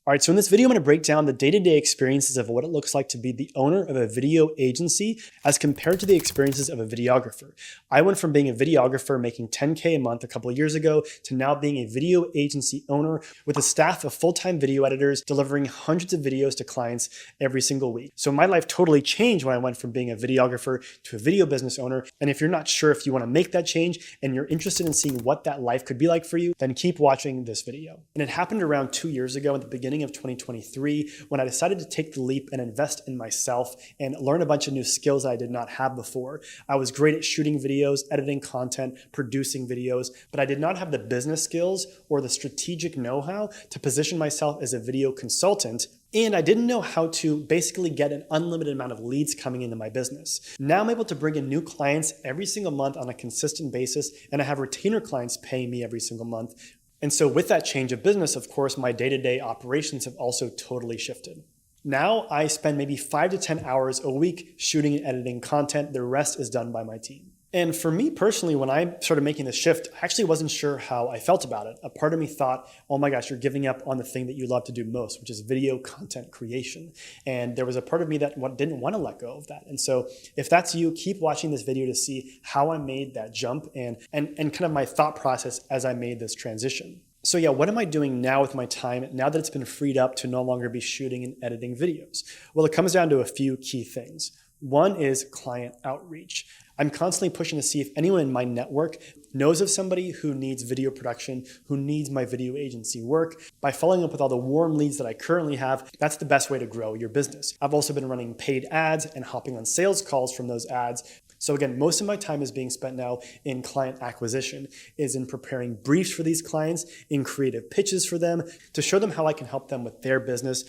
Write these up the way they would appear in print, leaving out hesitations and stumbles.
All right, so in this video, I'm going to break down the day-to-day experiences of what it looks like to be the owner of a video agency as compared to the experiences of a videographer. I went from being a videographer making $10K a month a couple of years ago to now being a video agency owner with a staff of full-time video editors delivering hundreds of videos to clients every single week. So my life totally changed when I went from being a videographer to a video business owner. And if you're not sure if you want to make that change and you're interested in seeing what that life could be like for you, then keep watching this video. And it happened around 2 years ago at the beginning of 2023 when I decided to take the leap and invest in myself and learn a bunch of new skills that I did not have before. I was great at shooting videos, editing content, producing videos, but I did not have the business skills or the strategic know-how to position myself as a video consultant. And I didn't know how to basically get an unlimited amount of leads coming into my business. Now I'm able to bring in new clients every single month on a consistent basis, and I have retainer clients paying me every single month. And so with that change of business, of course, my day-to-day operations have also totally shifted. Now I spend maybe 5 to 10 hours a week shooting and editing content. The rest is done by my team. And for me personally, when I started making this shift, I actually wasn't sure how I felt about it. A part of me thought, oh my gosh, you're giving up on the thing that you love to do most, which is video content creation. And there was a part of me that didn't want to let go of that. And so if that's you, keep watching this video to see how I made that jump and kind of my thought process as I made this transition. So yeah, what am I doing now with my time now that it's been freed up to no longer be shooting and editing videos? Well, it comes down to a few key things. One is client outreach. I'm constantly pushing to see if anyone in my network knows of somebody who needs video production, who needs my video agency work. By following up with all the warm leads that I currently have, that's the best way to grow your business. I've also been running paid ads and hopping on sales calls from those ads. So again, most of my time is being spent now in client acquisition, is in preparing briefs for these clients, in creative pitches for them, to show them how I can help them with their business.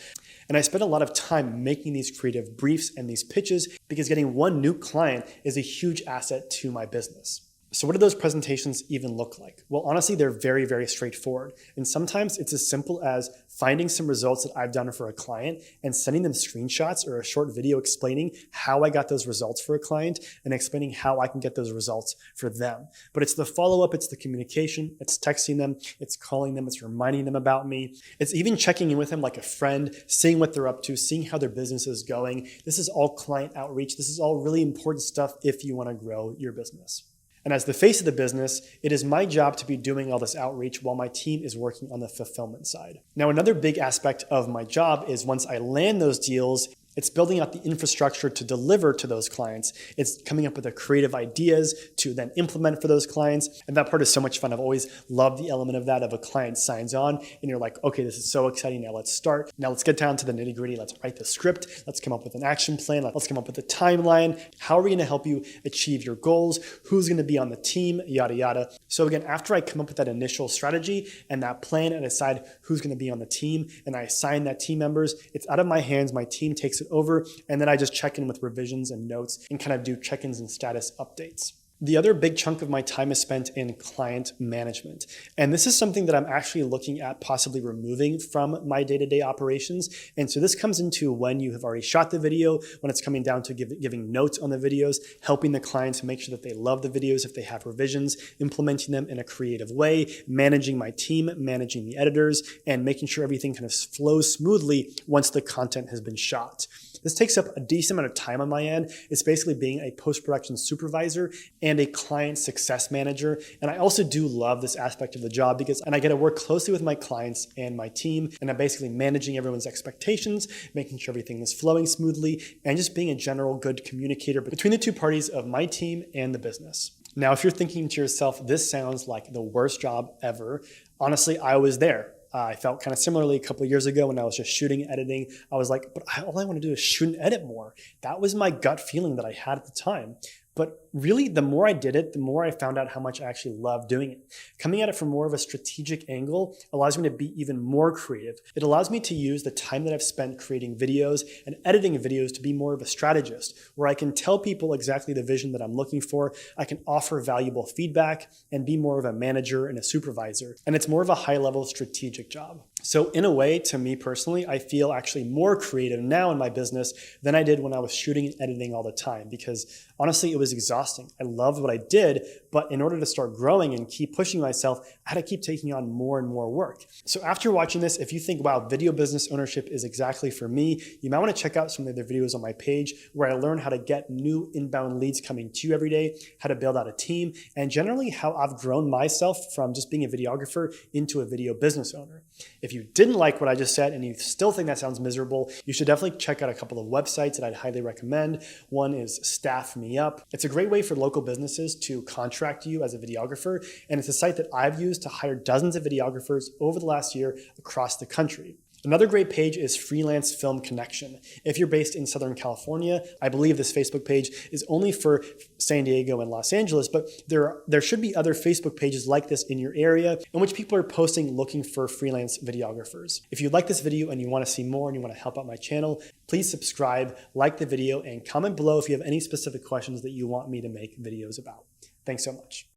And I spend a lot of time making these creative briefs and these pitches because getting one new client is a huge asset to my business. So what do those presentations even look like? Well, honestly, they're very, very straightforward. And sometimes it's as simple as finding some results that I've done for a client and sending them screenshots or a short video explaining how I got those results for a client and explaining how I can get those results for them. But it's the follow-up, it's the communication, it's texting them, it's calling them, it's reminding them about me. It's even checking in with them like a friend, seeing what they're up to, seeing how their business is going. This is all client outreach. This is all really important stuff if you want to grow your business. And as the face of the business, it is my job to be doing all this outreach while my team is working on the fulfillment side. Now, another big aspect of my job is once I land those deals, it's building out the infrastructure to deliver to those clients. It's coming up with the creative ideas to then implement for those clients. And that part is so much fun. I've always loved the element of that, of a client signs on and you're like, okay, this is so exciting. Now let's start. Now let's get down to the nitty gritty. Let's write the script. Let's come up with an action plan. Let's come up with a timeline. How are we going to help you achieve your goals? Who's going to be on the team? Yada, yada. So again, after I come up with that initial strategy and that plan and decide who's going to be on the team and I assign that team members, it's out of my hands. My team takes it over, and then I just check in with revisions and notes and kind of do check-ins and status updates. The other big chunk of my time is spent in client management. And this is something that I'm actually looking at possibly removing from my day-to-day operations. And so this comes into when you have already shot the video, when it's coming down to giving notes on the videos, helping the clients make sure that they love the videos if they have revisions, implementing them in a creative way, managing my team, managing the editors, and making sure everything kind of flows smoothly once the content has been shot. This takes up a decent amount of time on my end. It's basically being a post-production supervisor and a client success manager. And I also do love this aspect of the job because I get to work closely with my clients and my team, and I'm basically managing everyone's expectations, making sure everything is flowing smoothly, and just being a general good communicator between the two parties of my team and the business. Now, if you're thinking to yourself, this sounds like the worst job ever, honestly, I was there. I felt kind of similarly a couple of years ago when I was just shooting and editing. I was like, but all I want to do is shoot and edit more. That was my gut feeling that I had at the time. But really, the more I did it, the more I found out how much I actually love doing it. Coming at it from more of a strategic angle allows me to be even more creative. It allows me to use the time that I've spent creating videos and editing videos to be more of a strategist, where I can tell people exactly the vision that I'm looking for. I can offer valuable feedback and be more of a manager and a supervisor. And it's more of a high-level strategic job. So in a way, to me personally, I feel actually more creative now in my business than I did when I was shooting and editing all the time, because honestly, it was exhausting exhausting. I loved what I did, but in order to start growing and keep pushing myself, I had to keep taking on more and more work. So after watching this, if you think, wow, video business ownership is exactly for me, you might want to check out some of the other videos on my page where I learn how to get new inbound leads coming to you every day, how to build out a team, and generally how I've grown myself from just being a videographer into a video business owner. If you didn't like what I just said and you still think that sounds miserable, you should definitely check out a couple of websites that I'd highly recommend. One is Staff Me Up. It's a great way for local businesses to contract you as a videographer, and it's a site that I've used to hire dozens of videographers over the last year across the country. Another great page is Freelance Film Connection. If you're based in Southern California, I believe this Facebook page is only for San Diego and Los Angeles, but there should be other Facebook pages like this in your area in which people are posting looking for freelance videographers. If you like this video and you want to see more and you want to help out my channel, please subscribe, like the video, and comment below if you have any specific questions that you want me to make videos about. Thanks so much.